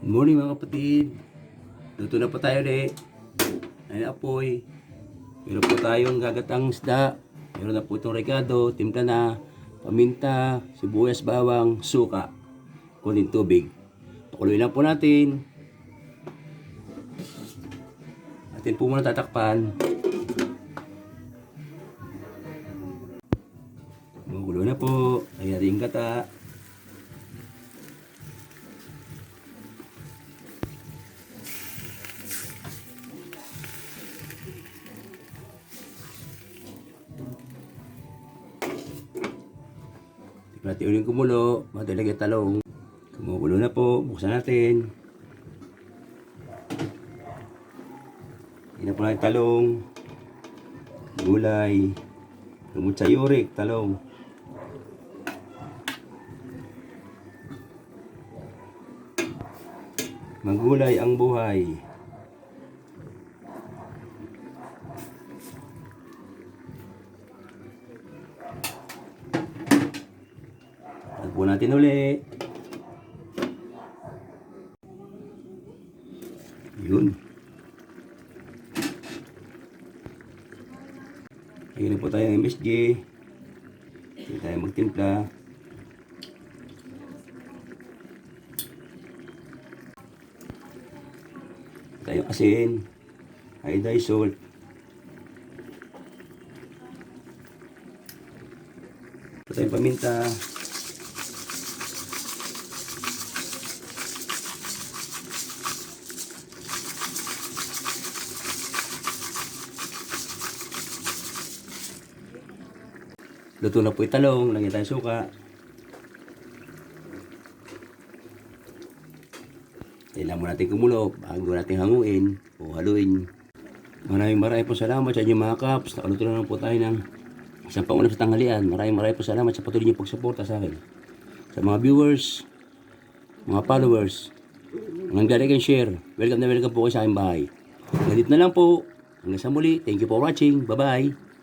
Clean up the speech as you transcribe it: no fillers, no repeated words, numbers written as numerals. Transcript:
Good morning mga kapatid. Luto na po tayo ulit. Ay apoy. Meron po tayong gagatang isda. Meron na po itong rekado, timpla na, paminta, sibuyas, bawang, suka. Kunting tubig. Pakuluin lang po natin. Atin po muna tatakpan. Magulo na po. Ayan rin gata. Natin uling kumulo, madalagay talong. Kumukulo na po, buksan natin. Hindi na po natin talong, gulay, lumot sa yurik, talong. Magulay ang buhay. Tagpo natin uli. Yun. Ayun na po tayo ng MSG. Hindi tayo magtimpla. Tayo asin. Iodized salt. Ito tayong paminta. Luto na po yung talong, lagyan tayo suka. Kailangan mo natin kumulo bago natin hanguin o haluin. Maraming po salamat sa inyo mga kaps. Nakaluto na lang po tayo ng isang pangulam sa tanghalian. Maraming po salamat sa patuloy niyong pagsuporta sa akin. Sa mga viewers, mga followers, mga like and share. Welcome na welcome po kayo sa aking bahay. Ganito na lang po. Hanggang sa muli. Thank you for watching. Bye-bye.